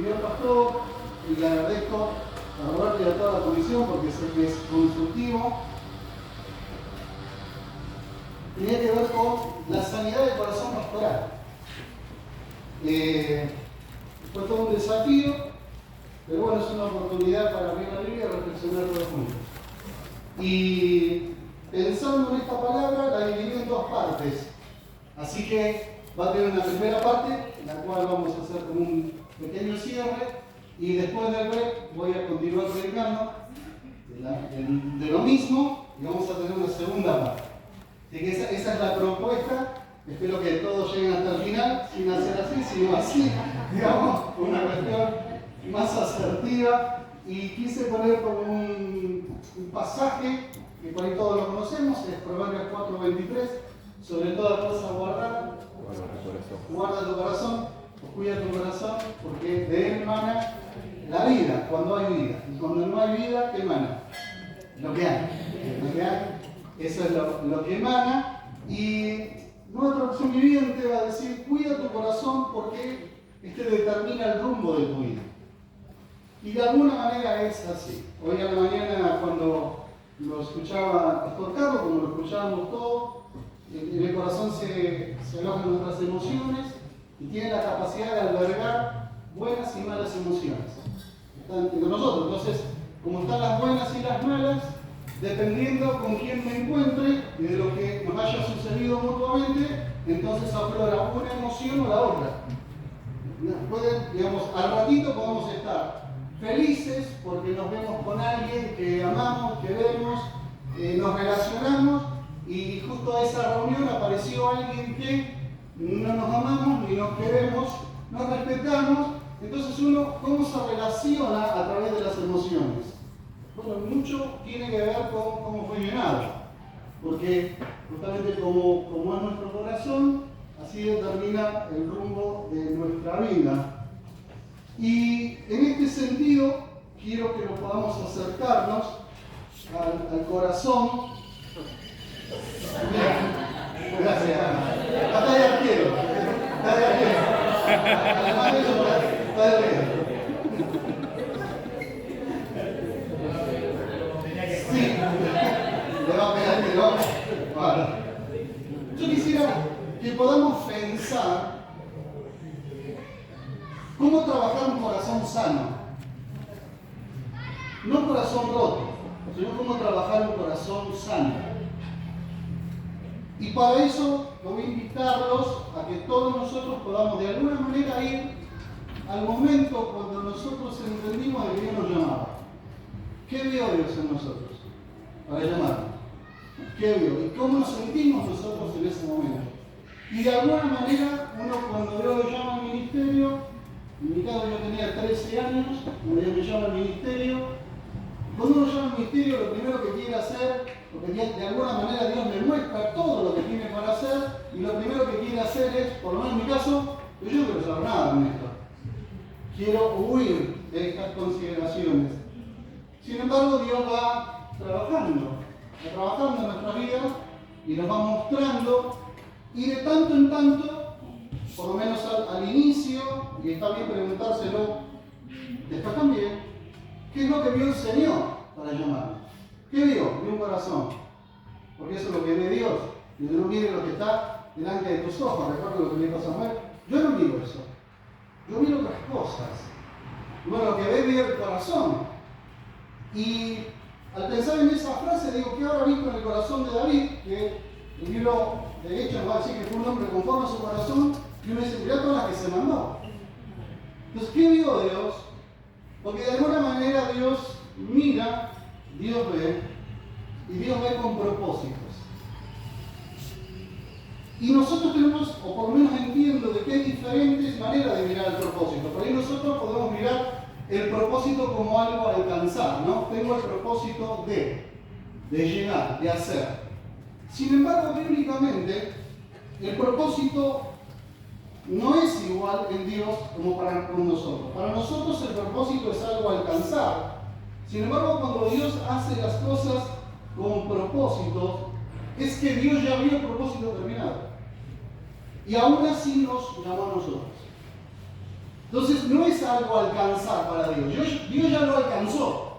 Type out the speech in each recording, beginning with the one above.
señor pastor, y le agradezco a Roberto y a toda la comisión porque sé que es constructivo. Tenía que ver con la sanidad del corazón pastoral. Fue todo un desafío, pero bueno, es una oportunidad para abrir la Biblia y reflexionar todos juntos. Y pensando en esta palabra, la dividí en dos partes. Así que va a tener una primera parte, en la cual vamos a hacer como un pequeño cierre, y después del break voy a continuar predicando de lo mismo, y vamos a tener una segunda parte. Así que esa es la propuesta. Espero que todos lleguen hasta el final, sin hacer así, sino así, digamos, una cuestión más asertiva. Y quise poner como un pasaje, que por ahí todos lo conocemos, es Proverbios 4:23, sobre toda cosa guarda tu corazón, o cuida tu corazón, porque de él emana la vida, cuando hay vida. Y cuando no hay vida, ¿qué emana? Lo que hay. Eso es lo que emana. Y nuestra opción viviente va a decir, cuida tu corazón porque este determina el rumbo de tu vida. Y de alguna manera es así. Hoy a la mañana, cuando lo escuchaba Pastor Carlos, como lo escuchábamos todos, en el corazón se alojan nuestras emociones y tiene la capacidad de albergar buenas y malas emociones. Están entre nosotros. Entonces, como están las buenas y las malas, dependiendo con quién me encuentre y de lo que nos haya sucedido mutuamente, entonces aflora una emoción o la otra. Digamos, al ratito podemos estar felices porque nos vemos con alguien que amamos, queremos, nos relacionamos, y justo a esa reunión apareció alguien que no nos amamos ni nos queremos, nos respetamos. Entonces uno, ¿cómo se relaciona a través de las emociones? Bueno, mucho tiene que ver con cómo fue llenado, porque justamente como es nuestro corazón, así determina el rumbo de nuestra vida. Y en este sentido, quiero que nos podamos acercarnos al corazón. Gracias. Está de arquero. Además de eso, está de arquero. Sí, le va a pegar el telón. Bueno. Yo quisiera que podamos pensar cómo trabajar un corazón sano. No un corazón roto, sino cómo trabajar un corazón sano. Y para eso voy a invitarlos a que todos nosotros podamos de alguna manera ir al momento cuando nosotros entendimos de que Dios nos llamaba. ¿Qué vio Dios en nosotros para llamarnos? ¿Qué vio? ¿Y cómo nos sentimos nosotros en ese momento? Y de alguna manera, uno cuando Dios lo llama al ministerio, en mi caso yo tenía 13 años, cuando Dios me llama al ministerio, cuando uno llama al ministerio, lo primero que quiere hacer, porque de alguna manera Dios me muestra todo lo que tiene para hacer, y lo primero que quiere hacer es, por lo menos en mi caso, yo no quiero saber nada con esto. Quiero huir de estas consideraciones. Sin embargo, Dios va trabajando en nuestra vida y nos va mostrando, y de tanto en tanto, por lo menos al inicio, y está bien preguntárselo después también, ¿qué es lo que vio el Señor para llamarnos? ¿Qué vio? Vio un corazón. Porque eso es lo que ve Dios. Y no mire lo que está delante de tus ojos. Recuerdo lo que le dijo Samuel. Yo no miro eso. Yo miro otras cosas. Bueno, lo que ve el corazón. Y al pensar en esa frase, digo, ¿qué habrá visto en el corazón de David? Que el libro, de hecho, nos va a decir que fue un hombre conforme a su corazón, y uno dice, mirá todas las que se mandó. Entonces, ¿qué vio Dios? Porque de alguna manera Dios mira, Dios ve, y Dios ve con propósitos. Y nosotros tenemos, o por lo menos entiendo, de que hay diferentes maneras de mirar el propósito. Por ahí nosotros podemos mirar el propósito como algo a alcanzar, ¿no? Tengo el propósito de llegar, de hacer. Sin embargo, bíblicamente, el propósito no es igual en Dios como con nosotros. Para nosotros el propósito es algo a alcanzar. Sin embargo, cuando Dios hace las cosas con propósito, es que Dios ya vio el propósito terminado. Y aún así nos llamó a nosotros. Entonces no es algo a alcanzar para Dios. Dios ya lo alcanzó.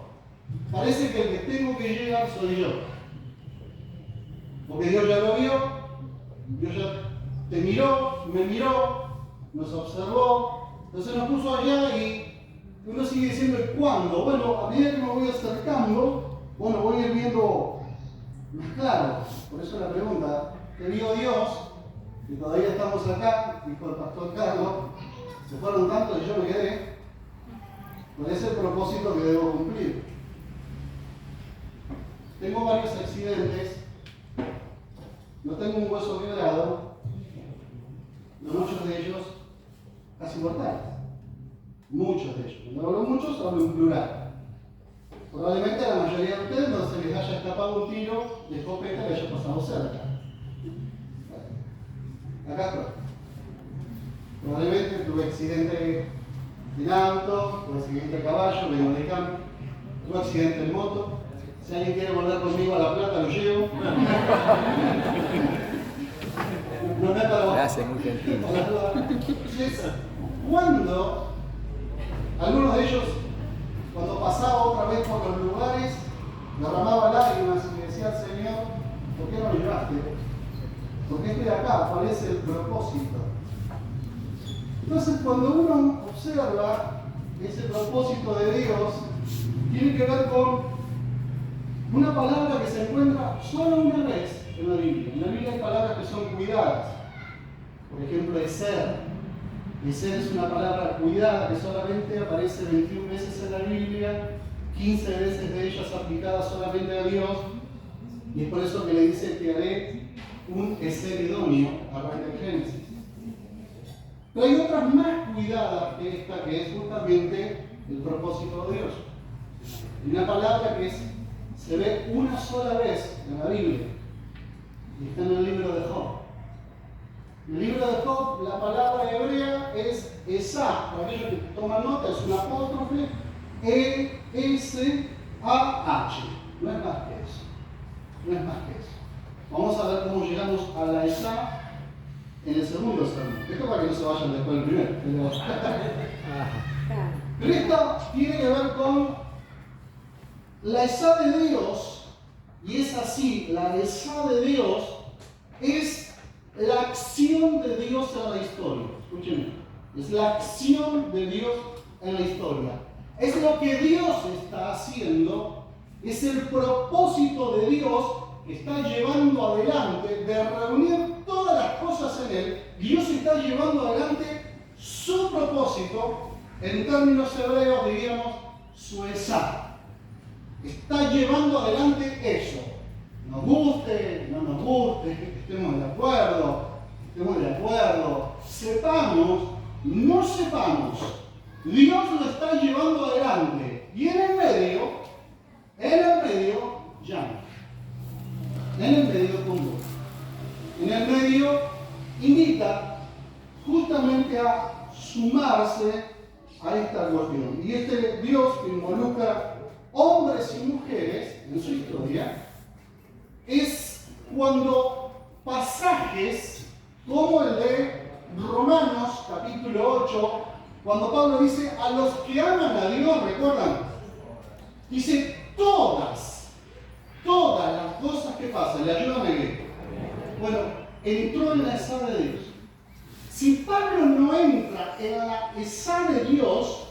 Parece que el que tengo que llegar soy yo. Porque Dios ya lo vio, Dios ya te miró, me miró, nos observó, entonces nos puso allá y uno sigue diciendo el cuándo. Bueno, a medida que me voy acercando, bueno, voy a ir viendo más claro. Por eso la pregunta, ¿qué vio Dios? Y todavía estamos acá, dijo el pastor Carlos, se fueron tantos y yo me quedé. ¿Cuál es el propósito que debo cumplir? Tengo varios accidentes, no tengo un hueso quebrado, muchos de ellos casi mortales. Muchos de ellos. Cuando hablo muchos, hablo en plural. Probablemente a la mayoría de ustedes no se les haya escapado un tiro de escopeta que haya pasado cerca. Acá estoy. Probablemente tuve accidente en auto, tuve accidente a caballo, vengo de campo, tuve accidente en moto. Si alguien quiere volver conmigo a La Plata, lo llevo. No me para vos. Gracias, muy gentil. Entonces, cuando algunos de ellos, cuando pasaba otra vez por los lugares, derramaba lágrimas y le decía al Señor, ¿por qué no me llevaste? ¿Por qué estoy acá? ¿Cuál es el propósito? Entonces, cuando uno observa ese propósito de Dios, tiene que ver con una palabra que se encuentra solo una vez en la Biblia. En la Biblia hay palabras que son cuidadas. Por ejemplo, Ezer. Ezer es una palabra cuidada que solamente aparece 21 veces en la Biblia, 15 veces de ellas aplicadas solamente a Dios. Y es por eso que le dice que haré un Ezer idóneo, arranca en Génesis. Pero hay otras más cuidadas que esta, que es justamente el propósito de Dios. Y una palabra que se ve una sola vez en la Biblia. Y está en el libro de Job. En el libro de Job, la palabra hebrea es Esá. Para aquellos que toman nota, es un apóstrofe. E-S-A-H. No es más que eso. No es más que eso. Vamos a ver cómo llegamos a la Esá en el segundo sermón. Esto para que no se vayan después del primero. Pero esto tiene que ver con la Esá de Dios, y es así, la Esá de Dios es la acción de Dios en la historia. Escúchenme, es la acción de Dios en la historia. Es lo que Dios está haciendo, es el propósito de Dios que está llevando adelante, de reunir todas las cosas en Él. Dios está llevando adelante su propósito, en términos hebreos diríamos su Esá. Está llevando adelante eso. Nos guste, no nos guste, estemos de acuerdo, sepamos, no sepamos, Dios lo está llevando adelante. Y en el medio, llama. En el medio convoca. En el medio invita justamente a sumarse a esta cuestión. Y este Dios que involucra hombres y mujeres en su historia es cuando pasajes como el de Romanos capítulo 8, cuando Pablo dice a los que aman a Dios, ¿recuerdan? Dice todas las cosas que pasan, le ayudan a leer. Bueno, entró en la Esá de Dios. Si Pablo no entra en la Esá de Dios,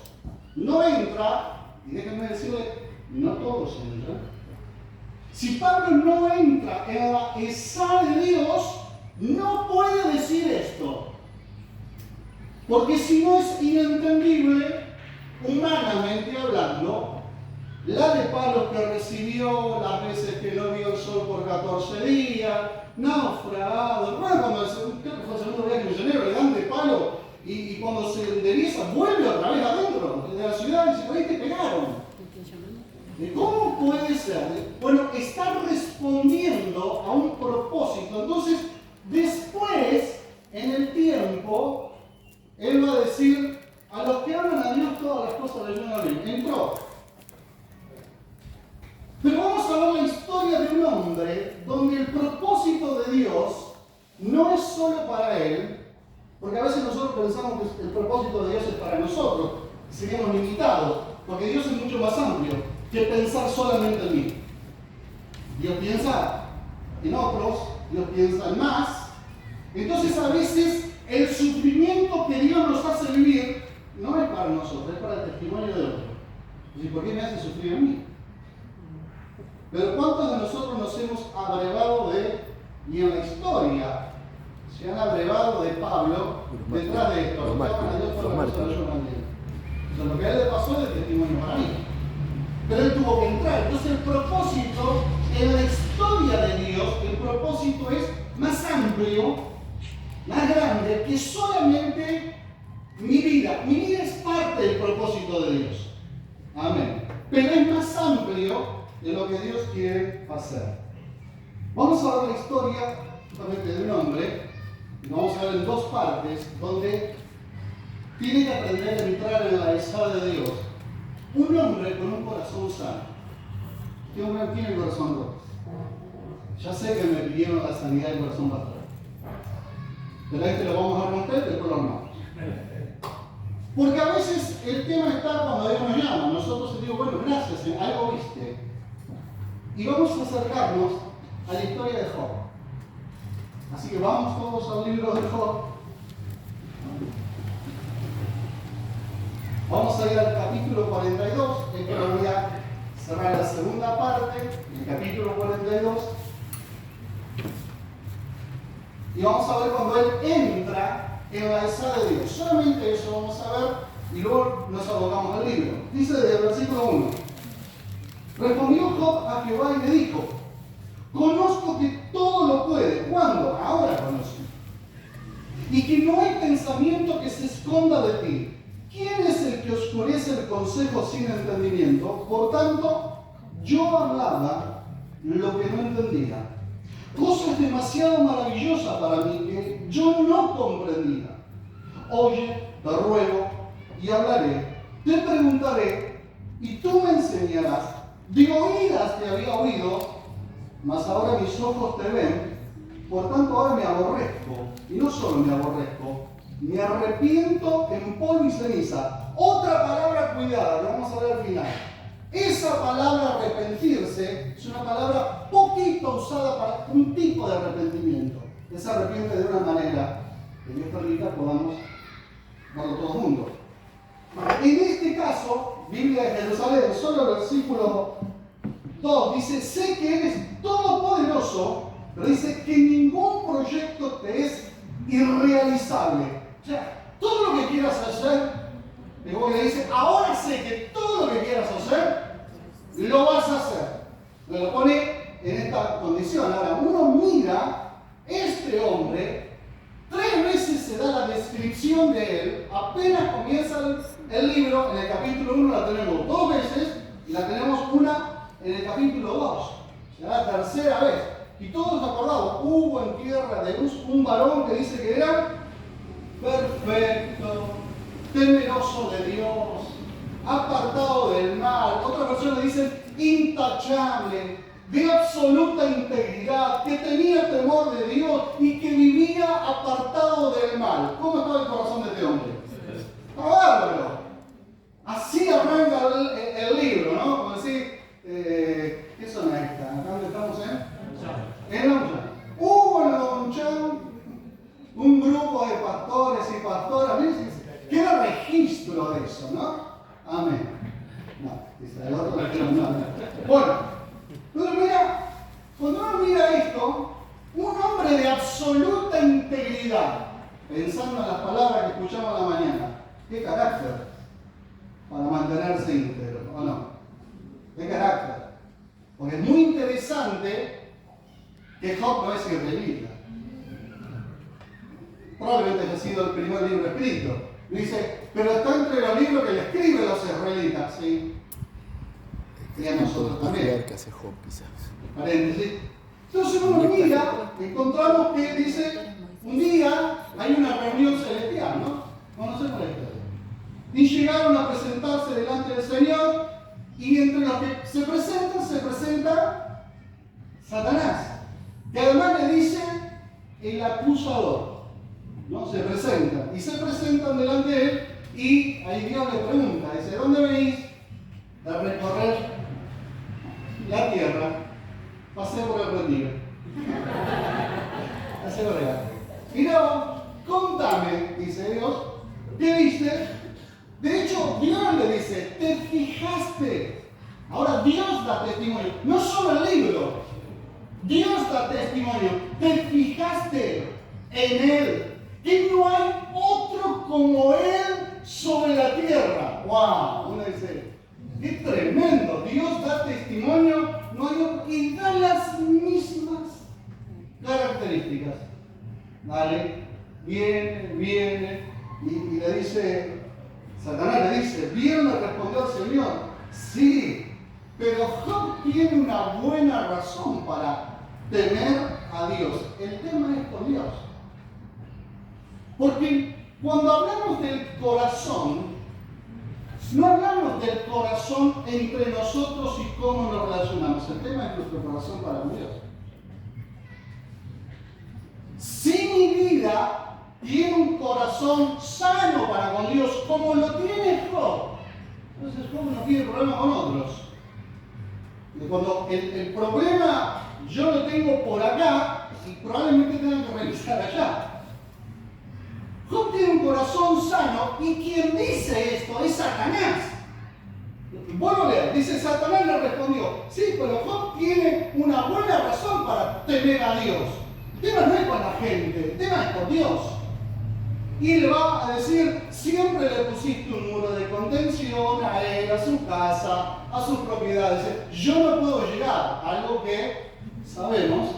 no entra, y déjenme decirle, no todos entran. Si Pablo no entra en la Esá de Dios, no puede decir esto. Porque si no es inentendible, humanamente hablando, la de palos que recibió, las veces que no vio el sol por 14 días, naufragado. Bueno, cuando creo que fue el segundo viaje misionero, le dan de palo y cuando se endereza, vuelve otra vez adentro de la ciudad y dice, ahí te pegaron. ¿Cómo puede ser? Bueno, está respondiendo a un propósito. Entonces, después, en el tiempo, él va a decir, a los que aman a Dios todas las cosas le ayudan bien. Entró. Pero vamos a ver la historia de un hombre donde el propósito de Dios no es solo para él, Porque a veces nosotros pensamos que el propósito de Dios es para nosotros, seríamos limitados, porque Dios es mucho más amplio que pensar solamente en mí. Dios piensa en otros, Dios piensa en más. Entonces a veces el sufrimiento que Dios nos hace vivir no es para nosotros, es para el testimonio de otros. ¿Y por qué me hace sufrir a mí? Pero ¿cuántos de nosotros nos hemos abrevado y en la historia se han abrevado de Pablo detrás de esto? Lo que a él le pasó es el testimonio para mí. Pero él tuvo que entrar. Entonces el propósito en la historia de Dios, el propósito es más amplio, más grande que solamente mi vida. Mi vida es parte del propósito de Dios. Amén. Pero es más amplio de lo que Dios quiere hacer. Vamos a ver la historia justamente de un hombre, y vamos a ver en dos partes, donde tiene que aprender a entrar en la amistad de Dios. Un hombre con un corazón sano. ¿Qué hombre tiene el corazón roto? Ya sé que me pidieron la sanidad del corazón pastor. Pero este lo vamos a romper, después lo armamos. Porque a veces el tema está cuando Dios nos llama. Nosotros digo, bueno, gracias, algo viste. Y vamos a acercarnos a la historia de Job. Así que vamos todos al libro de Job. Vamos a ir al capítulo 42, que lo voy a cerrar la segunda parte, el capítulo 42. Y vamos a ver cuando él entra en la amistad de Dios. Solamente eso vamos a ver y luego nos abocamos al libro. Dice desde el versículo 1. Respondió Job a Jehová y le dijo: conozco que todo lo puede. ¿Cuándo? Ahora conozco. Y que no hay pensamiento que se esconda de ti. ¿Quién es el que oscurece el consejo sin entendimiento? Por tanto, yo hablaba lo que no entendía. Cosas demasiado maravillosas para mí que yo no comprendía. Oye, te ruego y hablaré. Te preguntaré y tú me enseñarás. De oídas te había oído, mas ahora mis ojos te ven. Por tanto, ahora me aborrezco. Y no solo me aborrezco, me arrepiento en polvo y ceniza. Otra palabra cuidada, que vamos a ver al final. Esa palabra arrepentirse es una palabra poquito usada para un tipo de arrepentimiento. Que se arrepiente de una manera que Dios permita podamos verlo todos juntos. En este caso, Biblia de Jerusalén, solo el versículo 2 dice: sé que eres todopoderoso, pero dice que ningún proyecto te es irrealizable. O sea, todo lo que quieras hacer, luego le dice: ahora sé que todo lo que quieras hacer, lo vas a hacer. Me lo pone en esta condición. Ahora, uno mira, este hombre, 3 veces se da la descripción de él, apenas comienza el libro, en el capítulo 1 la tenemos 2 veces, y la tenemos una en el capítulo 2. Será la tercera vez. Y todos acordamos, hubo en tierra de Uz un varón que dice que era perfecto, temeroso de Dios, apartado del mal. Otras versiones dicen intachable, de absoluta integridad, que tenía temor de Dios y que vivía apartado del mal. ¿Cómo estaba el corazón de este hombre? ¡Bárbaro! Así arranca el libro, ¿no? Como decir, ¿qué zona es esta? ¿Acá dónde estamos, En Lonchán. Hubo en Lonchán un grupo de pastores y pastoras, ¿qué era registro de eso, no? Amén. No, dice el otro, bueno, pero mira, cuando uno mira esto, un hombre de absoluta integridad, pensando en las palabras que escuchamos a la mañana, ¿qué carácter para mantenerse íntegro, o no? ¿Qué carácter? Porque es muy interesante que Job no es israelita. Probablemente haya sido el primer libro escrito. Dice, pero está entre los libros que le escriben los israelitas, ¿sí? Y a nosotros también. Que hace Job, quizás. Paréntesis. Entonces uno mira, encontramos que dice, un día hay una reunión celestial, ¿no? Conocemos la historia. Y llegaron a presentarse delante del Señor, y entre los que se presenta Satanás, que además le dice el acusador. ¿no? Se presentan. Y se presentan delante de él y ahí Dios le pregunta, dice, ¿dónde venís? De recorrer la tierra. Pasé por el retiro. Pasé por allá. Mirá, contame, dice Dios, ¿qué viste? De hecho, Dios le dice, ¿te fijaste? Ahora Dios da testimonio, no solo el libro. Dios da testimonio. ¿Te fijaste en Él? Que no hay otro como Él sobre la tierra. ¡Wow! Uno dice, ¡qué tremendo! Dios da testimonio, no hay otro, y da las mismas características. Dale, viene, y le dice, Satanás le dice, ¿vieron? Le respondió al Señor, sí, pero Job tiene una buena razón para temer a Dios. El tema es con Dios. Porque cuando hablamos del corazón, no hablamos del corazón entre nosotros y cómo nos relacionamos. El tema es nuestro corazón para con Dios. Si mi vida tiene un corazón sano para con Dios, como lo tiene Job, entonces Job no tiene problema con otros. Y cuando el problema yo lo tengo por acá, y probablemente tenga que revisar allá. Job tiene un corazón sano, y quien dice esto es Satanás. Vuelvo a leer, dice Satanás le respondió, sí, pero Job tiene una buena razón para temer a Dios. El tema no es con la gente, el tema es con Dios. Y le va a decir, siempre le pusiste un muro de contención a él, a su casa, a sus propiedades. Yo no puedo llegar, algo que sabemos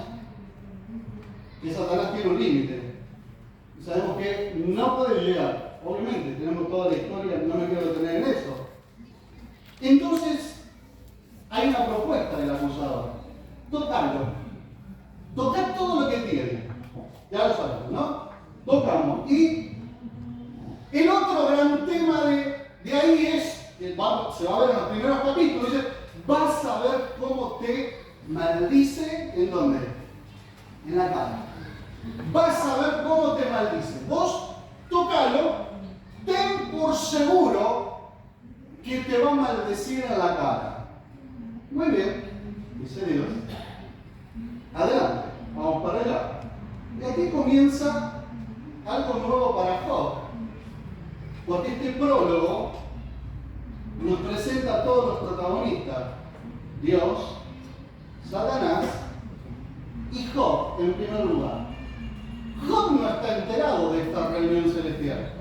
que Satanás tiene un límite. Sabemos que no puede llegar. Obviamente, tenemos toda la historia, no me quiero detener en eso. Entonces, hay una propuesta del acusador. Tocarlo. Tocar todo lo que tiene. Ya lo sabemos, ¿no? Tocamos. Y el otro gran tema de ahí es, se va a ver en los primeros capítulos, dice, vas a ver cómo te maldice, ¿en dónde? En la cara. Vas a ver cómo te maldice. Vos tocalo, ten por seguro que te va a maldecir en la cara. Muy bien, dice Dios. Adelante, vamos para allá. Y aquí comienza algo nuevo para Job. Porque este prólogo nos presenta a todos los protagonistas. Dios, Satanás y Job en primer lugar. Job no está enterado de esta reunión celestial.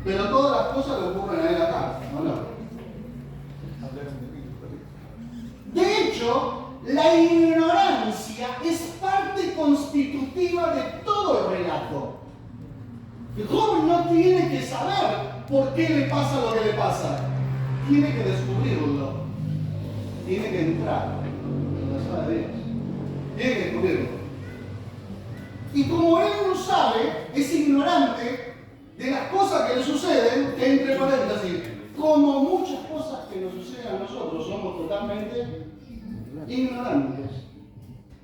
Pero todas las cosas le ocurren a él acá, ¿o no? De hecho, la ignorancia es parte constitutiva de todo el relato. Job no tiene que saber por qué le pasa lo que le pasa. Tiene que descubrirlo. Tiene que entrar en la sala de Dios. Tiene que descubrirlo. Y como él no sabe, es ignorante de las cosas que le suceden, entre paréntesis, como muchas cosas que nos suceden a nosotros, somos totalmente ignorantes.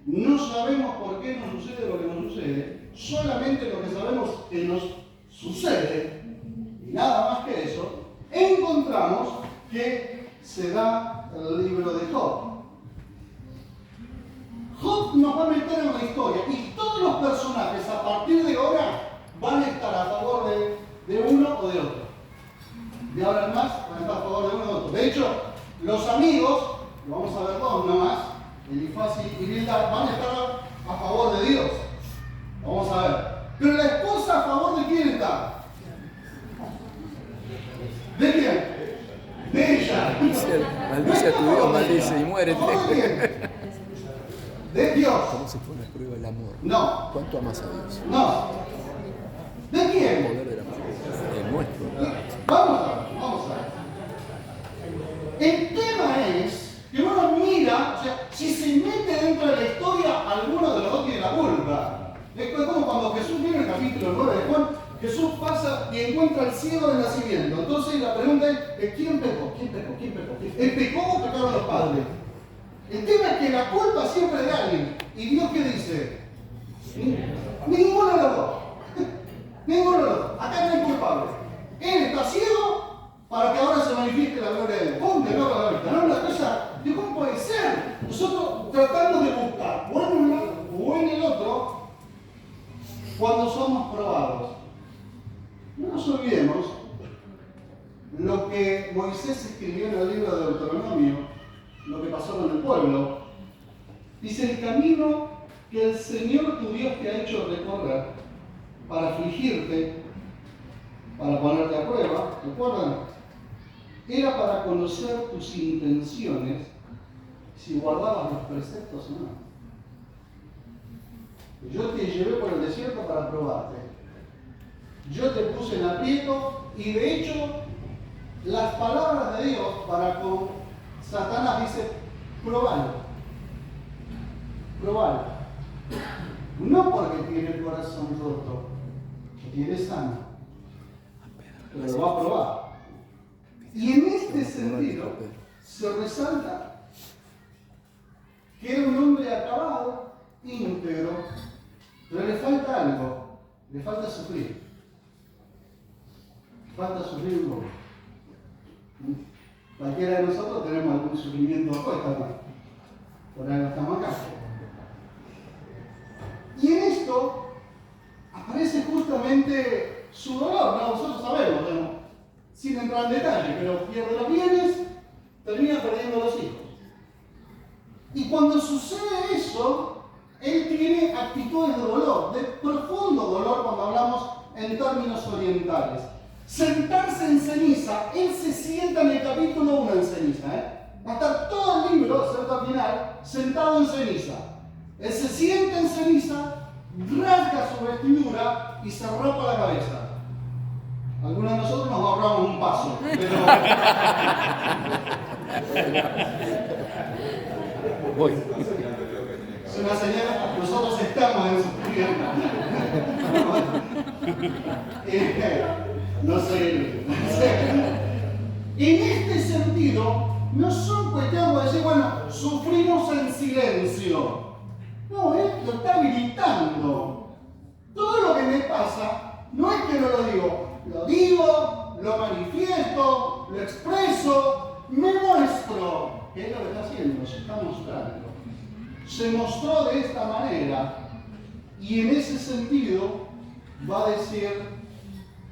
No sabemos por qué nos sucede lo que nos sucede, solamente lo que sabemos que nos sucede, y nada más que eso, encontramos que se da el libro de Job. Job nos va a meter en la historia y todos los personajes a partir de ahora van a estar a favor de uno o de otro. De ahora en más van a estar a favor de uno o de otro. De hecho, los amigos, lo vamos a ver dos nomás, Elifaz y Bildad, van a estar a favor de Dios. Vamos a ver. Pero la esposa a favor de quién está. ¿De quién? De ella. Maldice a tu Dios, maldice y muérete. De Dios. ¿Cómo se pone a prueba el amor? No. ¿Cuánto amas a Dios? No. ¿De El quién? poder del amor. El nuestro. Vamos a ver. El tema es que uno mira, o sea, si se mete dentro de la historia, alguno de los dos tiene la culpa. Es como cuando Jesús viene en el capítulo 9 de Juan, Jesús pasa y encuentra al ciego de nacimiento. Entonces la pregunta es, ¿quién pecó? ¿Quién pecó? ¿Quién pecó? ¿El pecó o pecaron los padres? El tema es que la culpa siempre es de alguien. ¿Y Dios qué dice? Ninguno de los dos. ninguno de los dos. Acá no hay culpable. Él está ciego para que ahora se manifieste la gloria de Dios. ¡Pum! De nuevo la vista. No, la cosa, ¿cómo puede ser? Nosotros tratamos de buscar o en un lado o en el otro cuando somos probados. No nos olvidemos lo que Moisés escribió en el libro de Deuteronomio, lo que pasó con el pueblo. Dice: el camino que el Señor tu Dios te ha hecho recorrer para afligirte, para ponerte a prueba, ¿recuerdan? Era para conocer tus intenciones, si guardabas los preceptos o no. Yo te llevé por el desierto para probarte. Yo te puse en aprieto y de hecho las palabras de Dios para con Satanás dice: probalo. Probalo. No porque tiene el corazón roto, que tiene sano, pero lo va a probar. Y en este sentido se resalta que era un hombre acabado, íntegro, pero le falta algo, le falta sufrir. Falta sufrir un poco. Cualquiera de nosotros tenemos algún sufrimiento hoy también. Por algo estamos acá. Y en esto aparece justamente su dolor, ¿no? Nosotros sabemos, ¿no? Sin entrar en detalle, pero pierde los bienes, termina perdiendo los hijos. Y cuando sucede eso, él tiene actitudes de dolor, de profundo dolor cuando hablamos en términos orientales. Sentarse en ceniza, él se sienta en el capítulo 1 en ceniza, va a estar todo el libro, cerca al final, sentado en ceniza. Él se sienta en ceniza, rasga su vestidura y se ropa la cabeza. Algunos de nosotros nos ahorramos un paso, pero... Voy. Es una señal, nosotros estamos en sufrimiento. No sé. En este sentido, no son cuestiones de decir, bueno, sufrimos en silencio. No, él lo está gritando. Todo lo que me pasa, no es que no lo digo, lo manifiesto, lo expreso, me muestro. ¿Qué es lo que está haciendo? Se está mostrando. Se mostró de esta manera y en ese sentido va a decir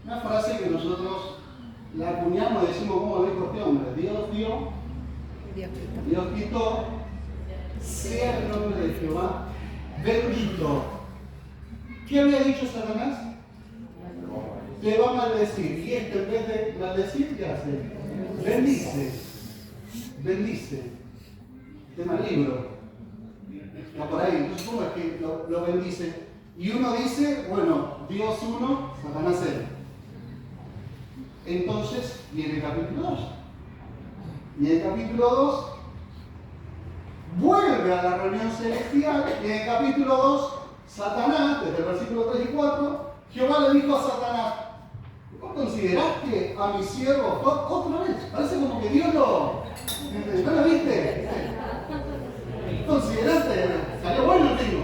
una frase que nosotros la acuñamos y decimos: ¿cómo lo dijo este hombre? Dios dio, Dios quitó, sea el nombre de Jehová bendito. ¿Qué había dicho Satanás? Te va a maldecir. Y en vez de maldecir, ¿qué hace? Bendice. Bendice. Tema del libro. Está por ahí. Entonces, ¿cómo es que lo bendice? Y uno dice, bueno, Dios uno, Satanás cero. Entonces viene el capítulo 2. Y en el capítulo 2 vuelve a la reunión celestial. Y en el capítulo 2, Satanás, desde el versículo 3 y 4, Jehová le dijo a Satanás: ¿vos consideraste a mi siervo Job? Otra vez, parece como que Dios lo... ¿No lo viste? ¿Consideraste? Salió bueno el tío.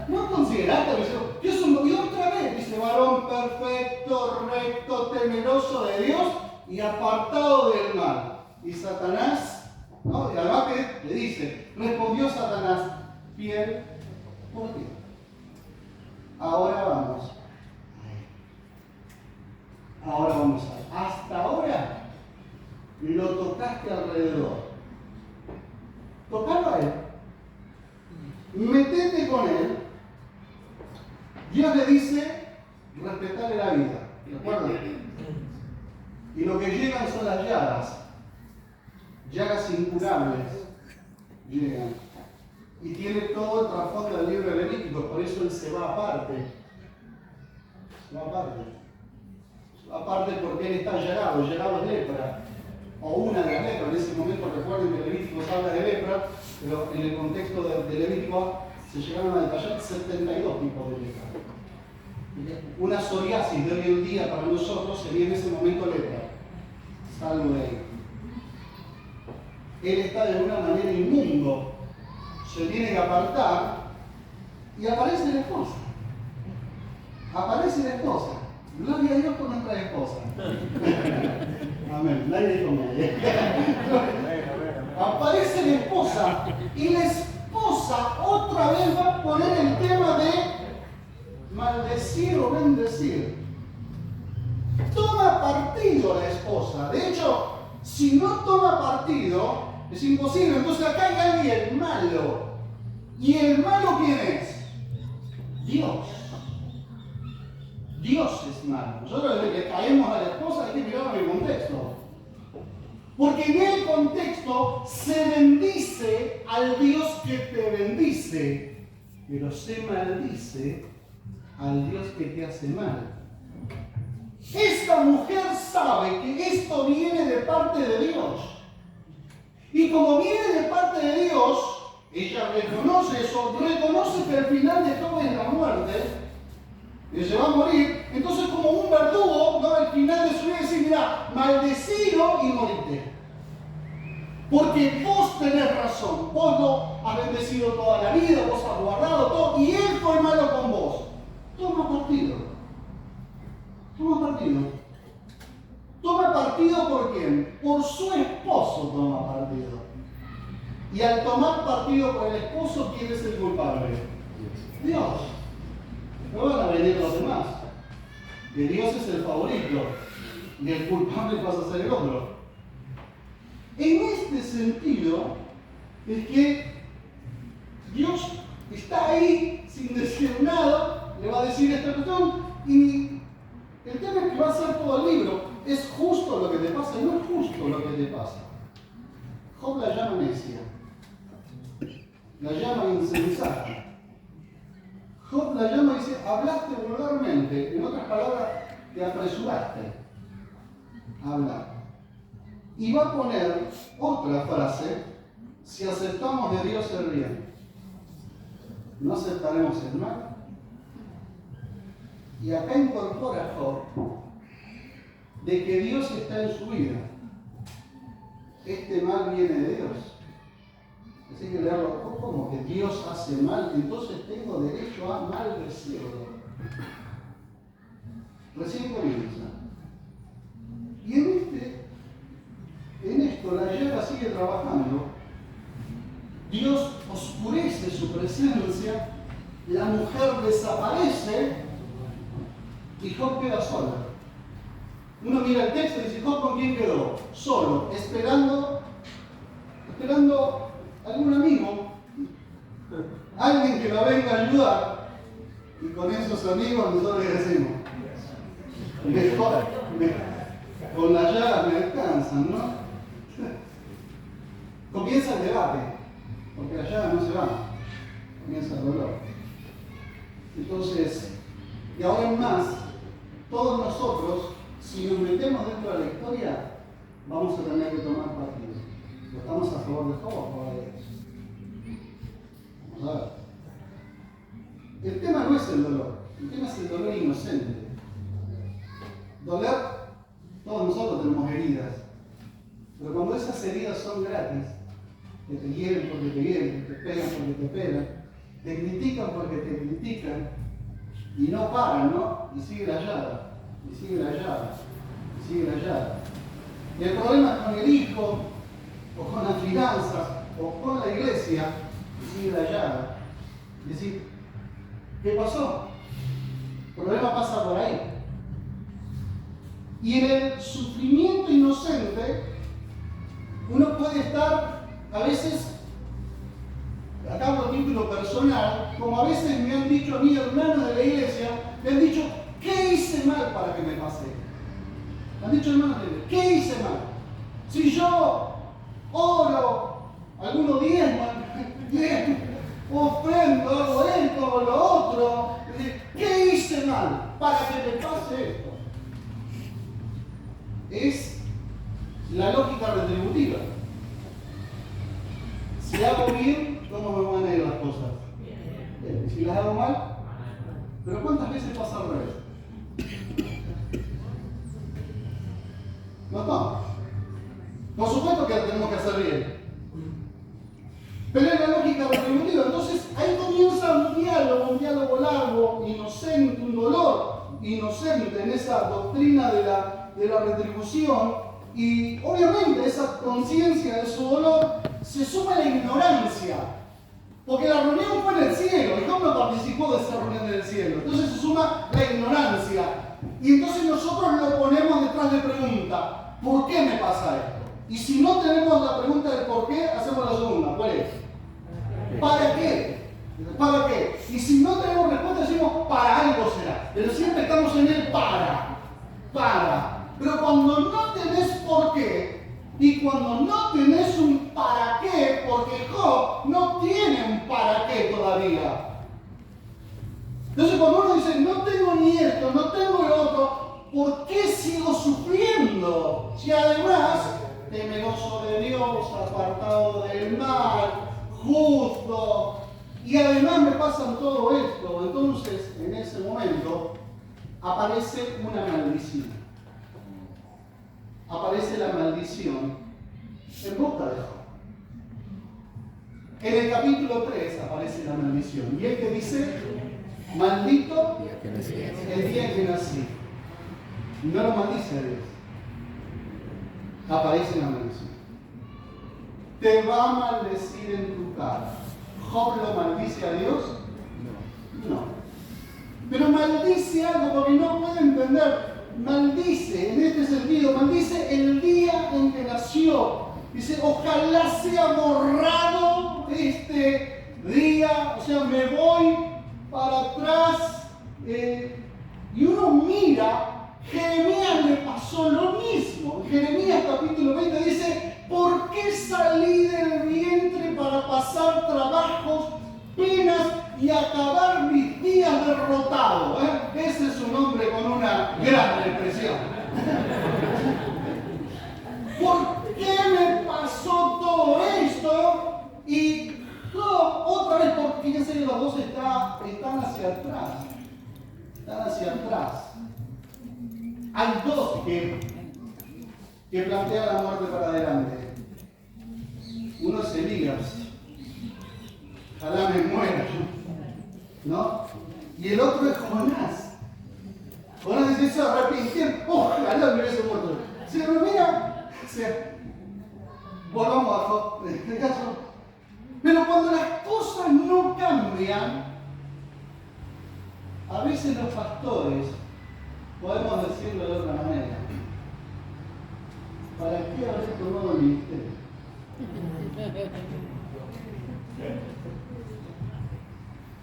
¿No consideraste a mi siervo? Y otra vez dice: varón perfecto, recto, temeroso de Dios y apartado del mal. Y Satanás, ¿no? Y además que le dice, respondió Satanás: piel por piel. Ahora vamos. Hasta ahora lo tocaste alrededor. Tocalo a él. Metete con él. Dios le dice: respetarle la vida. ¿Recuerdan? Y lo que llegan son las llagas incurables. Llegan. Y tiene todo el trasfondo del libro de Levítico, por eso él se va aparte. Aparte porque él está llagado es lepra, o una de las lepras. En ese momento recuerden que Levítico habla de lepra, pero en el contexto de Levítico se llegaron a detallar 72 tipos de lepra. Una psoriasis de hoy en día para nosotros sería en ese momento lepra. Salvo de él. Él está de una manera inmundo, se tiene que apartar y aparece la esposa. aparece la esposa. Gloria a Dios por nuestra esposa. Amén. Nadie dijo nadie. Aparece la esposa y la esposa otra vez va a poner el tema de maldecir o bendecir. Toma partido la esposa. De hecho, si no toma partido, es imposible. Entonces acá hay alguien malo. ¿Y el malo quién es? Dios. Dios es malo. Nosotros desde que caemos a la esposa hay que mirarlo en el contexto. Porque en el contexto se bendice al Dios que te bendice, pero se maldice al Dios que te hace mal. Esta mujer sabe que esto viene de parte de Dios. Y como viene de parte de Dios, ella reconoce eso, reconoce que al final de todo es la muerte, y se va a morir. Entonces, como un verdugo, ¿no? Al final de su vida dice: mira, maldecido y morite. Porque vos tenés razón, vos lo has bendecido toda la vida, vos has guardado todo, y él fue malo con vos. Toma partido. Toma partido. Toma partido ¿por quién? Por su esposo toma partido. Y al tomar partido por el esposo, ¿quién es el culpable? Dios. No van a venir los demás. Que Dios es el favorito. Y el culpable pasa a ser el otro. En este sentido, es que Dios está ahí sin decir nada, le va a decir esta cuestión, y el tema es que va a ser todo el libro. ¿Es justo lo que te pasa? No es justo lo que te pasa. Job la llama necia, la llama insensata. Job la llama y dice: hablaste vulgarmente. En otras palabras, te apresuraste a hablar. Y va a poner otra frase: si aceptamos de Dios el bien, ¿no aceptaremos el mal? Y acá incorpora Job de que Dios está en su vida. Este mal viene de Dios. Así que leerlo como que Dios hace mal, entonces tengo derecho a maldecirlo. Recién comienza. Y en esto la llaga sigue trabajando. Dios oscurece su presencia, la mujer desaparece y Job queda sola. Uno mira el texto y dice: Job, ¿con quién quedó? Solo, esperando algún amigo, alguien que lo venga a ayudar. Y con esos amigos nosotros le decimos: con las llagas me descansan, ¿no? Comienza el debate, porque las llagas no se van, comienza el dolor. Entonces, de ahora en más, todos nosotros, si nos metemos dentro de la historia, vamos a tener que tomar partido. ¿Estamos a favor de Job o a favor de Dios? Vamos a ver. El tema no es el dolor, el tema es el dolor inocente. Doler, todos nosotros tenemos heridas, pero cuando esas heridas son gratis, que te hieren porque te hieren, que te pegan porque te pegan, te critican porque te critican, y no paran, ¿no? Y sigue la llaga, y sigue la llaga, y sigue la llaga. Y el problema es con el hijo, o con las finanzas, o con la iglesia, y sigue la llaga. Es decir, ¿qué pasó? El problema pasa por ahí. Y en el sufrimiento inocente, uno puede estar, a veces, acá hablo a título personal, como a veces me han dicho a mí hermanos de la iglesia, me han dicho: ¿qué hice mal para que me pase? Me han dicho hermanos de la iglesia: ¿qué hice mal? Si yo oro, algunos diezman, ofrendo, hago esto, hago lo otro, ¿qué hice mal para que me pase esto? Es la lógica retributiva. Si hago bien, ¿cómo me van a ir las cosas? Bien. Si las hago mal, ¿pero cuántas veces pasa al revés? No. Por supuesto que tenemos que hacer bien. Pero es la lógica retributiva. Entonces, ahí comienza un diálogo largo, inocente, un dolor inocente en esa doctrina de la retribución. Y obviamente esa conciencia de su dolor se suma a la ignorancia. Porque la reunión fue en el cielo, y Job no participó de esa reunión en el cielo. Entonces se suma la ignorancia. Y entonces nosotros lo ponemos detrás de pregunta. ¿Por qué me pasa esto? Y si no tenemos la pregunta del por qué, hacemos la segunda. ¿Cuál es? ¿Para qué? ¿Para qué? Y si no tenemos respuesta, decimos, para algo será. Pero siempre estamos en el para. Pero cuando no tenés por qué, y cuando no tenés un para qué, porque Job no tiene un para qué todavía. Entonces cuando uno dice, no tengo ni esto, no tengo lo otro, ¿por qué sigo sufriendo? Si además, temeroso de Dios, apartado del mal, justo, y además me pasan todo esto, entonces en ese momento aparece una maldición. Aparece la maldición en boca de Job. En el capítulo 3 aparece la maldición. Y él que dice, maldito el día que nací. No lo maldice a Dios. Aparece la maldición. Te va a maldecir en tu cara. ¿Job lo maldice a Dios? No. Pero maldice algo porque no puede entender. Maldice, en este sentido, maldice el día en que nació. Dice, ojalá sea borrado este día, o sea, me voy para atrás. Y uno mira, Jeremías le pasó lo mismo. Jeremías capítulo 20 dice, ¿por qué salí del vientre para pasar trabajos, penas y acabar mis días derrotado? Ese es un hombre con una gran represión. ¿Por qué me pasó todo esto? Y otra vez, porque fíjense que los dos están hacia atrás. Están hacia atrás. Hay dos que plantean la muerte para adelante. Uno es Elías. Ojalá me muera, ¿no? Y el otro es Jonás. Jonás dice, se arrepintieron, ojalá me hubiese muerto. Si me mira, volvamos a Job, en este caso. Pero cuando las cosas no cambian, a veces los pastores podemos decirlo de otra manera. ¿Para qué haber tomado el ministerio?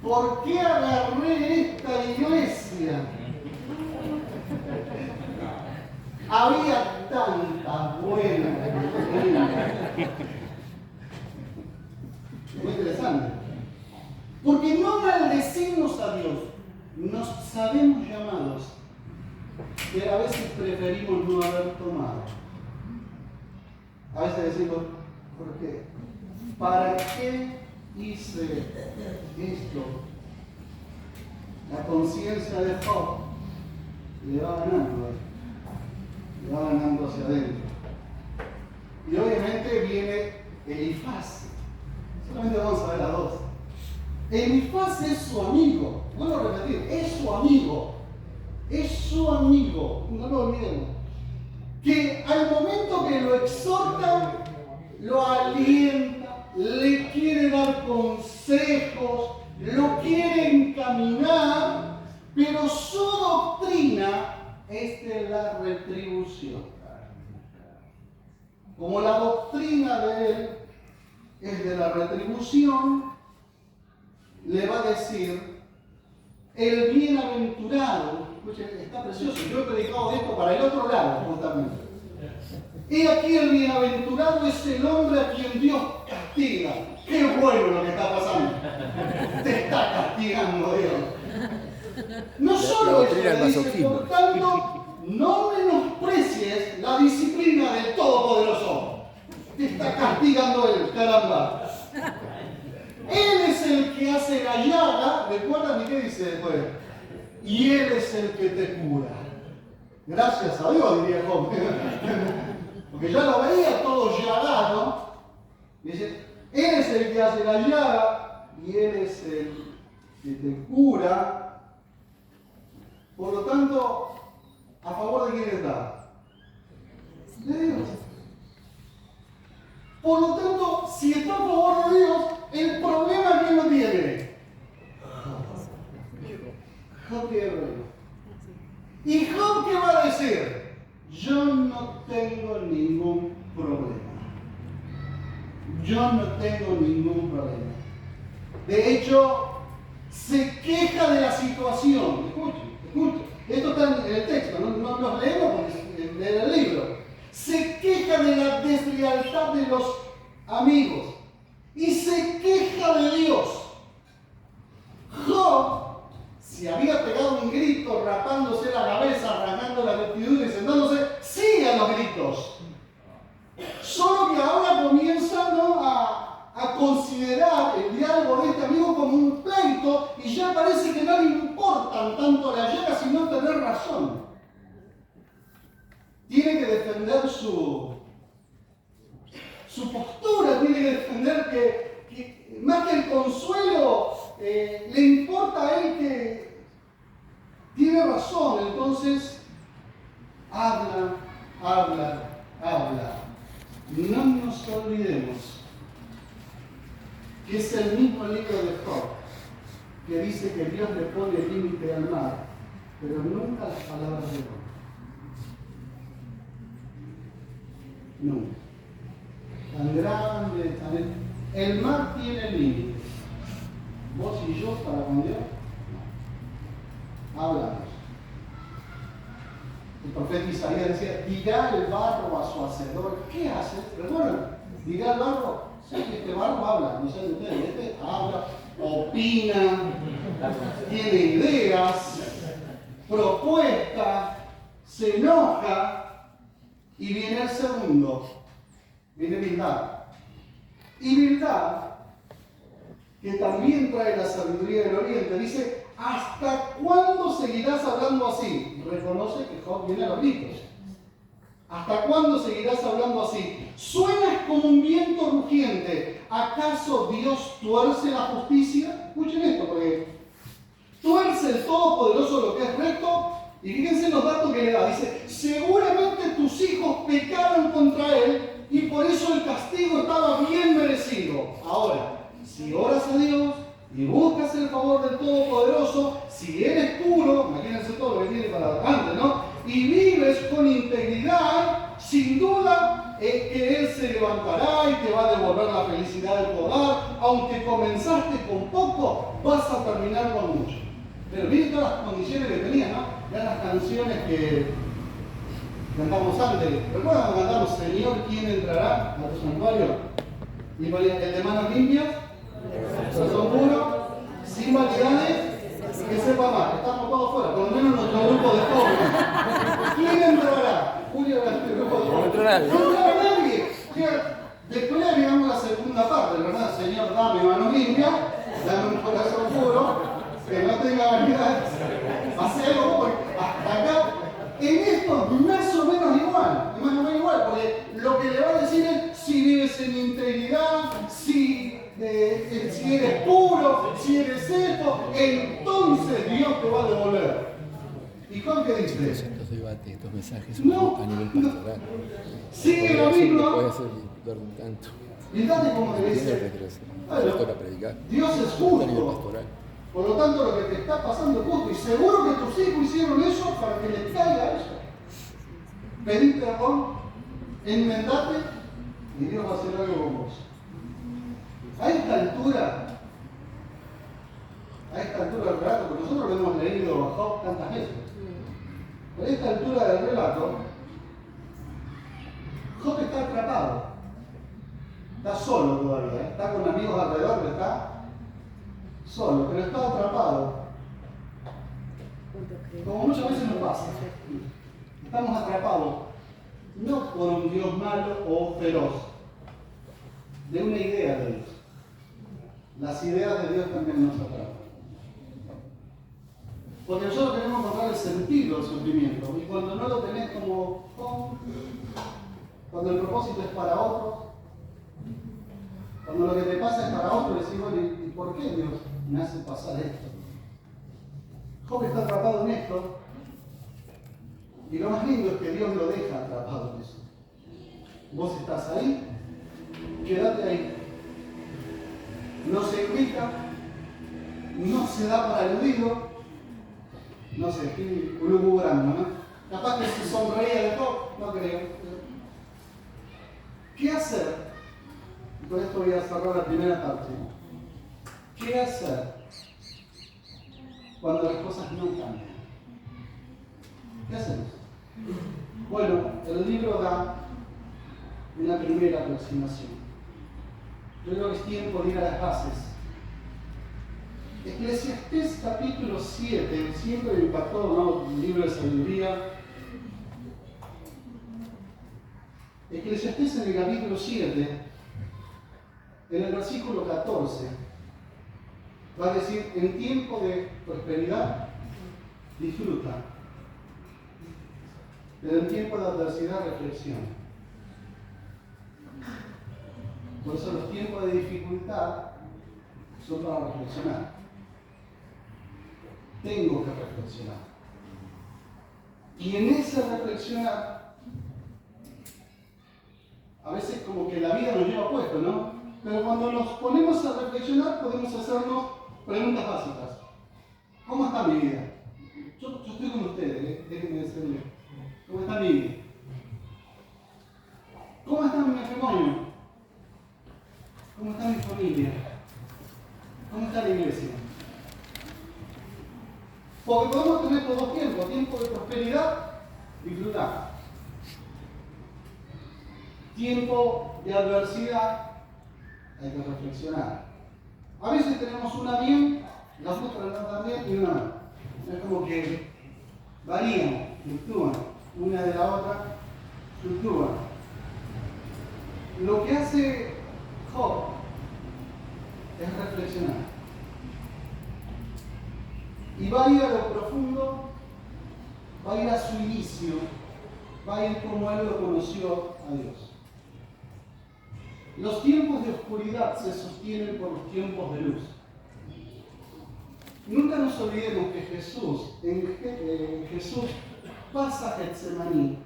¿Por qué agarré esta iglesia? Había tantas buenas. Muy interesante. Porque no maldecimos a Dios, nos sabemos llamados, pero a veces preferimos no haber tomado. A veces decimos, ¿por qué? ¿Para qué hice esto? La conciencia de Job le va ganando hacia adentro. Y obviamente viene Elifaz. Solamente vamos a ver a dos. Elifaz es su amigo. Vuelvo a repetir, es su amigo. Es su amigo. No lo olvidemos. Que al momento que lo exhorta, lo alienta, le quiere dar consejos, lo quiere encaminar, pero su doctrina es de la retribución. Como la doctrina de él es de la retribución, le va a decir, el bienaventurado, escuchen, está precioso, yo he predicado de esto para el otro lado, justamente. He aquí el bienaventurado es el hombre a quien Dios castiga. Qué bueno lo que está pasando. Te está castigando Dios. No solo eso, le dice, por tanto, no menosprecies la disciplina del Todopoderoso. Te está castigando Él, caramba. Él es el que hace la llaga, ¿recuerdan? ¿Y qué dice después? Y Él es el que te cura. Gracias a Dios, diría Job. Porque ya lo veía todo llagado. Dice, Él es el que hace la llaga y Él es el que te cura. Por lo tanto, ¿a favor de quién está? De Dios. Por lo tanto, si está a favor de Dios, el problema ¿quién lo tiene? Job tiene problema. ¿Y Job qué va a decir? Yo no tengo ningún problema. Yo no tengo ningún problema. De hecho, se queja de la situación. Escuchen. Esto está en el texto, no los leemos porque es leer el libro. Se queja de la deslealtad de los amigos y se queja de Dios. Job se había pegado un grito, rapándose la cabeza, arrancando la vestidura y sentándose, sigue a los gritos. Solo que ahora comienza a considerar el diálogo de este amigo como un pleito y ya parece que no le importan tanto las llagas sino tener razón. Tiene que defender su postura, tiene que defender que más que el consuelo, le importa a él que tiene razón. Entonces, habla. No nos olvidemos que es el mismo libro de Job que dice que Dios le pone límite al mar, pero nunca las palabras de Dios. Nunca. Tan grande, el mar tiene límites. Vos y yo para con Dios, no. Hablamos. El profeta Isaías decía, dirá el barro a su hacedor. ¿Qué hace? ¿Recuerdan? Dirá el barro, sí, este barro habla, no sé de ustedes, este habla, opina, tiene ideas, propuesta, se enoja, y viene el segundo, viene Bildad. Y Bildad, que también trae la sabiduría del Oriente, dice, ¿hasta cuándo seguirás hablando así? Reconoce que Job viene a los gritos. ¿Hasta cuándo seguirás hablando así? Suenas como un viento rugiente. ¿Acaso Dios tuerce la justicia? Escuchen esto, porque tuerce el Todopoderoso lo que es recto. Y fíjense los datos que le da. Dice, seguramente tus hijos pecaron contra él y por eso el castigo estaba bien merecido. Ahora, si oras a Dios y buscas el favor del Todopoderoso, si eres puro, imagínense todo lo que tiene para adelante, ¿no? Y vives con integridad, sin duda que Él se levantará y te va a devolver la felicidad del hogar. Aunque comenzaste con poco, vas a terminar con mucho. Pero miren todas las condiciones que tenía, ¿no? Eran las canciones que cantamos antes. ¿Recuerdan cuando cantamos, Señor, quién entrará a tu santuario? Y ponía el de manos limpias, corazón puro, sin vanidades, y que sepa más. Estamos todos fuera, por lo menos nuestro grupo de jóvenes. ¿Quién entrará? Julio, el grupo de jóvenes. No entra nadie. No entra nadie. Después agregamos la segunda parte, ¿verdad? Señor, dame manos limpias, dame un corazón puro, que no tenga vanidades. Hace algo, porque hasta acá, en esto más o menos igual, porque lo que le va a decir es si vives en integridad, si eres puro, si eres esto, entonces Dios te va a devolver. ¿Y con qué dice? Estos debates, estos mensajes No, a nivel pastoral. sigue lo mismo. Puede ser un tanto. Fíjate cómo te dice. Esto para predicar. Dios es A nivel justo. pastoral. Por lo tanto, lo que te está pasando es justo. Y seguro que tus hijos hicieron eso para que les caiga eso. Pedí perdón, enmendate y Dios va a hacer algo con vos. A esta altura del relato, porque nosotros lo hemos leído a Job tantas veces, pero a esta altura del relato, Job está atrapado. Está solo todavía, está con amigos alrededor, pero está solo, pero está atrapado. Como muchas veces nos pasa. Estamos atrapados, no por un Dios malo o feroz, de una idea de Dios. Las ideas de Dios también nos atrapan. Porque nosotros queremos encontrar el sentido del sufrimiento, y cuando no lo tenés cuando el propósito es para otros, Cuando lo que te pasa es para otro, decís, bueno, ¿y por qué Dios me hace pasar esto? Job está atrapado en esto, y lo más lindo es que Dios lo deja atrapado en eso. Vos estás ahí, quédate ahí. No se grita, no se da para el oído, no sé, estoy lucubrando, ¿no? Capaz que se sonreía de todo, no creo. ¿Qué hacer? Y con esto voy a cerrar la primera parte. ¿Qué hacer cuando las cosas no cambian? ¿Qué hacemos? Bueno, el libro da una primera aproximación. Yo creo que es tiempo de ir a las bases. Eclesiastés capítulo 7, siempre me impactó, ¿no? Un libro de sabiduría. Eclesiastés en el capítulo 7, en el versículo 14, va a decir, en tiempo de prosperidad, disfruta. Pero en tiempo de adversidad, reflexiona. Por eso los tiempos de dificultad son para reflexionar. Tengo que reflexionar. Y en ese reflexionar, a veces como que la vida nos lleva puesto, ¿no? Pero cuando nos ponemos a reflexionar, podemos hacernos preguntas básicas. ¿Cómo está mi vida? Yo estoy con ustedes, déjenme decirles. ¿Cómo está mi vida? ¿Cómo está mi matrimonio? ¿Cómo está mi familia? ¿Cómo está la iglesia? Porque podemos tener estos dos tiempos, tiempo de prosperidad, disfrutar. Tiempo de adversidad, hay que reflexionar. A veces tenemos una bien, la otra no tan bien y una no. Es como que varían, fluctúan, una de la otra fluctúan. Lo que hace Job es reflexionar. Y va a ir a lo profundo, va a ir a su inicio, va a ir como él lo conoció a Dios. Los tiempos de oscuridad se sostienen por los tiempos de luz. Nunca nos olvidemos que Jesús pasa a Getsemaní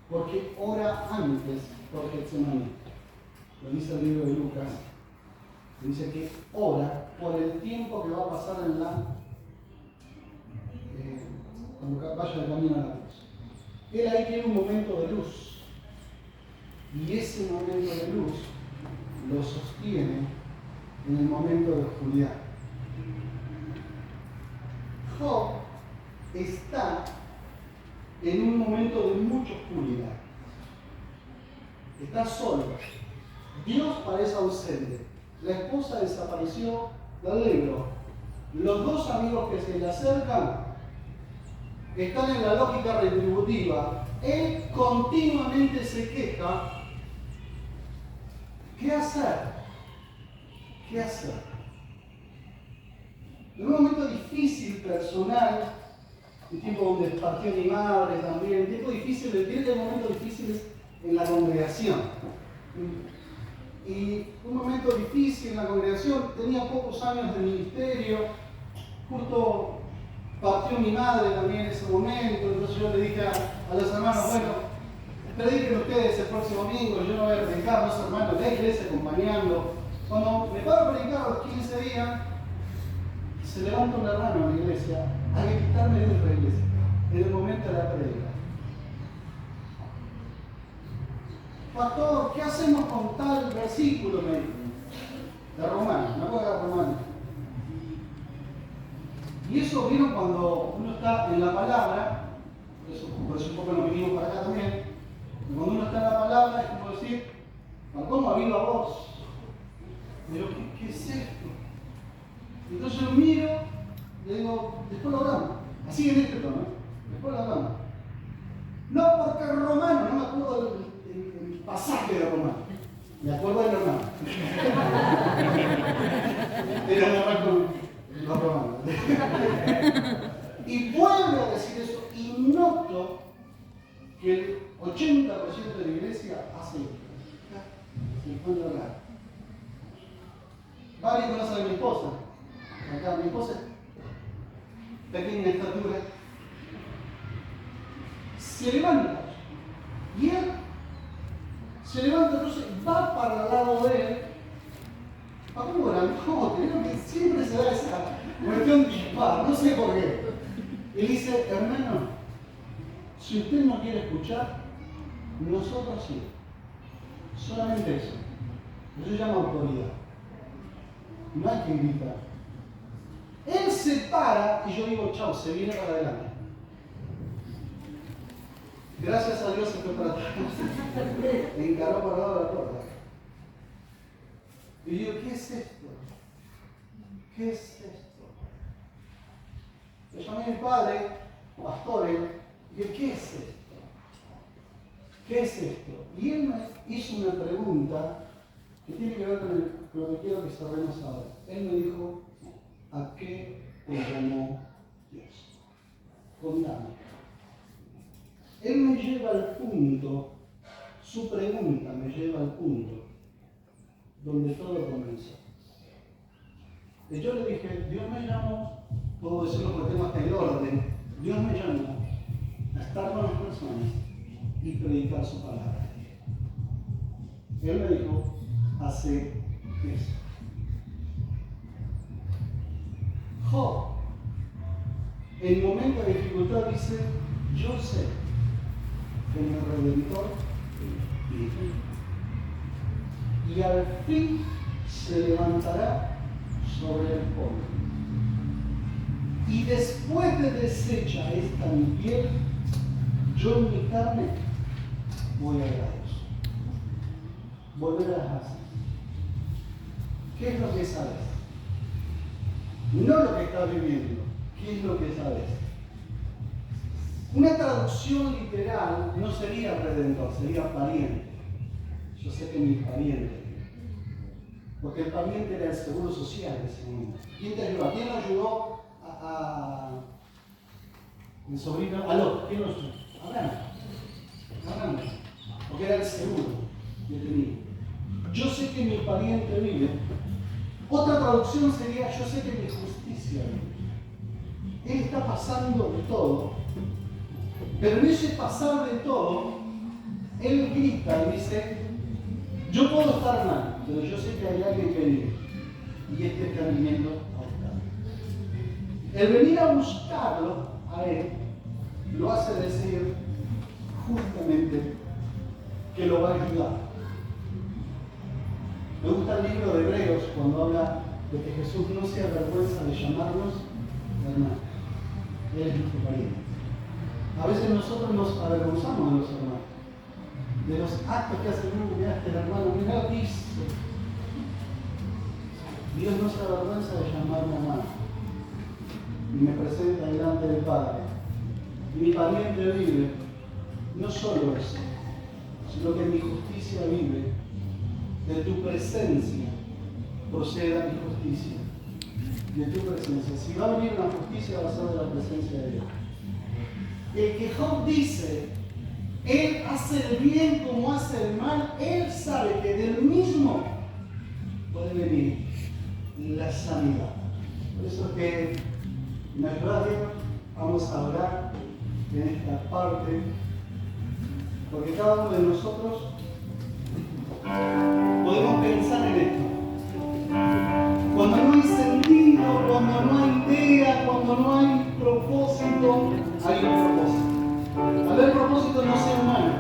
porque ora antes por Getsemaní. Lo dice el libro de Lucas. Dice que ora por el tiempo que va a pasar en cuando vaya de camino a la cruz. Él ahí tiene un momento de luz. Y ese momento de luz lo sostiene en el momento de oscuridad. Job está en un momento de mucha oscuridad. Está solo. Dios parece ausente. La esposa desapareció del libro. Los dos amigos que se le acercan están en la lógica retributiva. Él continuamente se queja. ¿Qué hacer? ¿Qué hacer? En un momento difícil personal, un tiempo donde partió mi madre también, un tiempo difícil, tiene que haber momentos difíciles en la congregación. Y un momento difícil en la congregación, tenía pocos años de ministerio, justo partió mi madre también en ese momento, entonces yo le dije a los hermanos, bueno, prediquen ustedes el próximo domingo, yo no voy a predicar, los hermanos de la iglesia acompañando. Cuando me paro a predicar a los 15 días, se levanta un hermano en la iglesia, hay que quitarme de otra iglesia, en el momento de la predica. Pastor, ¿qué hacemos con tal versículo? Me dijo, de Romanos, me acuerdo de Romanos. Y eso vino cuando uno está en la palabra, por eso un poco nos vinimos para acá también, cuando uno está en la palabra es como decir, ¿cómo ha habido a vos? Pero, ¿qué es esto? Entonces yo miro, le digo, después lo hablamos. Así en este tono, después lo hablamos. No, porque Romano, no me acuerdo el pasaje de Romano. Me acuerdo del hermano. Era el hermano los romanos. Y vuelve a decir eso, y noto que el 80% de la iglesia hace esto. Se pone a hablar. ¿Alguien conoce a mi esposa? Acá, mi esposa es pequeña estatura. Se levanta. Y él se levanta, entonces va para el lado de él. ¿Cómo grandote? Creo que siempre se da esa cuestión dispar, no sé por qué. Y dice, hermano, si usted no quiere escuchar, nosotros sí. Solamente eso. Eso se llama autoridad. No hay que gritar. Él se para y yo digo, chao, se viene para adelante. Gracias a Dios se fue para atrás. Encaró para el lado de la puerta. Y digo, ¿qué es esto? ¿Qué es esto? Le llamé a mi padre, pastor, y dije, ¿qué es esto? ¿Qué es esto? Y él me hizo una pregunta que tiene que ver con lo que quiero que cerremos ahora. Él me dijo, ¿a qué te llamó Dios? Contame. Él me lleva al punto, su pregunta me lleva al punto donde todo comenzó. Y yo le dije, Dios me llamó, puedo decirlo porque tengo hasta el orden, Dios me llamó a estar con las personas y predicar su palabra. Él me dijo, hace eso. Job, en momento de dificultad dice, yo sé que mi Redentor vive. Y al fin se levantará sobre el polvo. Y después de deshecha esta mi piel, yo en mi carne voy a Dios. Volver a las bases. ¿Qué es lo que sabes? No lo que estás viviendo. ¿Qué es lo que sabes? Una traducción literal no sería redentor, sería pariente. Yo sé que mi pariente. Porque el pariente era el seguro social de ese momento. ¿Quién te ayudó? ¿Quién lo ayudó a mi sobrino? ¿Aló? ¿Quién lo ayudó? Abraham. Porque era el seguro que tenía. Yo sé que mi pariente vive. Otra traducción sería, yo sé que mi justicia vive. Él está pasando de todo. Pero en ese pasar de todo, él grita y dice, yo puedo estar mal, pero yo sé que hay alguien que vive. Y este está viniendo a buscarlo. El venir a buscarlo a él, lo hace decir justamente que lo va a ayudar. Me gusta el libro de Hebreos cuando habla de que Jesús no se avergüenza de llamarnos hermanos. Él es nuestro pariente. A veces nosotros nos avergonzamos de los hermanos, de los actos que hace mira este hermano, mira lo que hizo. Dios no se avergüenza de llamarme hermano. Y me presenta delante del Padre. Y mi pariente vive, no solo eso, sino que mi justicia vive. De tu presencia proceda mi justicia. De tu presencia. Si va a venir una justicia, va a ser de la presencia de Dios. El que Job dice, él hace el bien como hace el mal, él sabe que del mismo puede venir la sanidad. Por eso es que me ayuda Dios, vamos a orar en esta parte, porque cada uno de nosotros podemos pensar en esto. Cuando no hay sentido, cuando no hay idea, cuando no hay propósito, hay un propósito. Al haber propósito no ser humano.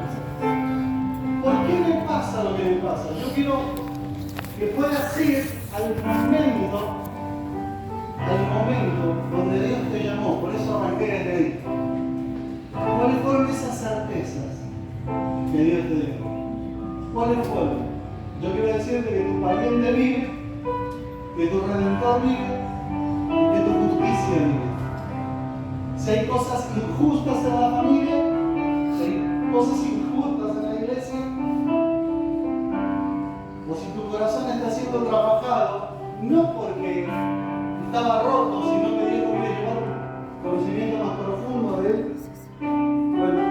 ¿Por qué me pasa lo que me pasa? Yo quiero que puedas ir al momento donde Dios te llamó. Por eso arranqué desde ahí. ¿Cuáles fueron esas certezas que Dios te dio? ¿Cuáles fueron? Yo quiero decirte que tu pariente vive, que tu Redentor vive y que tu justicia vive. Si hay cosas injustas en la familia, si hay cosas injustas en la iglesia, o si tu corazón está siendo trabajado, no porque estaba roto, sino que Dios quiere llevar un conocimiento más profundo de Él, bueno,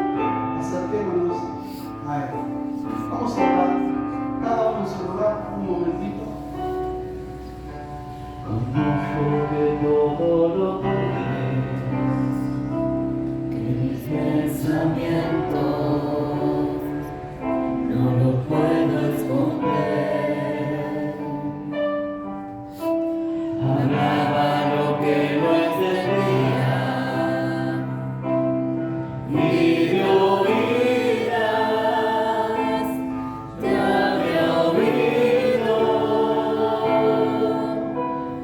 acerquémonos a Él. Vamos a hablar, cada uno en su lugar, un momentito. Conozco que todo lo puedes, que mis pensamientos no lo puedo esconder. Hablaba lo que no entendía y de oídas te había oído.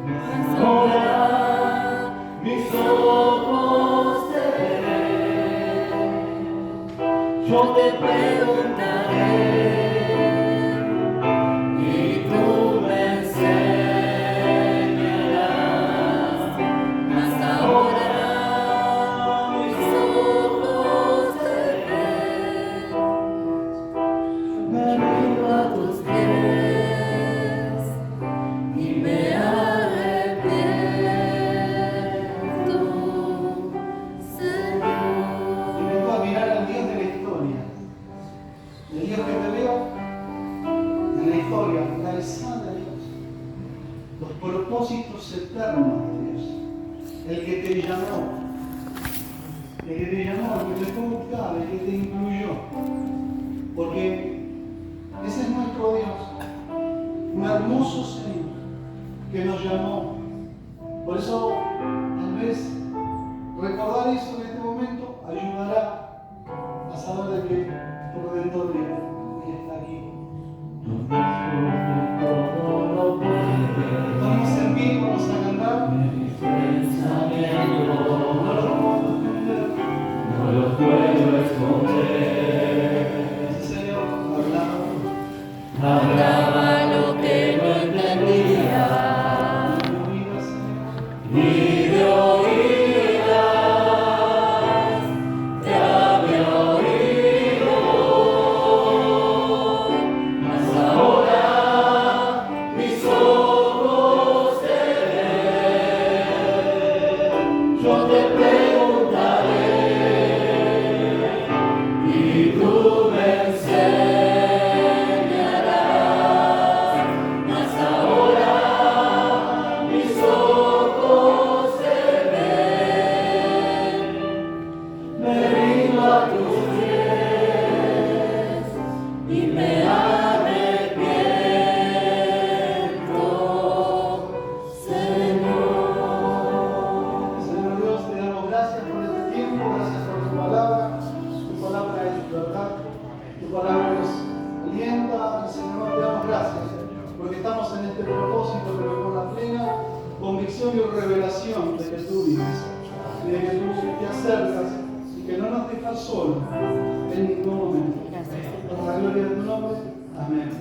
Mas ahora mis ojos te ven. Yo te preguntaré y tú me enseñarás. Mas ahora mis ojos te ven. Me rindo a tus pies y me arrepiento, Señor. Y vengo a mirar al Dios de la historia. El Dios que te veo en la historia, la besada de Dios. Los propósitos eternos de Dios. El que te llamó. El que te llamó, el que te fue a buscar, el que te incluyó. Porque ese es nuestro Dios. Un hermoso Señor que nos llamó. Por eso, tal vez, recordar eso en este momento ayudará a saber de que tu Redentor vive y está aquí. Todo lo puedes, Vamos a servir, vamos a cantar. mis pensamientos No lo puedo entender. no los puedo esconder. Ese Señor hablaba. Hablaba lo que no entendía Mi vida, Señor. y de oídas te había oído. Mas ahora mis ojos te ven. Yo te preguntaré y tú me enseñarás. Mas ahora mis ojos te ven. Me rindo a tus pies y me arrepiento, Señor. Señor Dios, te damos gracias por este tiempo, gracias por tu palabra. Tu palabra es verdad, tu palabra nos alienta. Y Señor, te damos gracias porque estamos en este propósito, pero con la plena convicción y revelación de que tú vives y de que tú te acercas y que no nos dejas solos en ningún momento. Por la gloria de tu nombre, amén.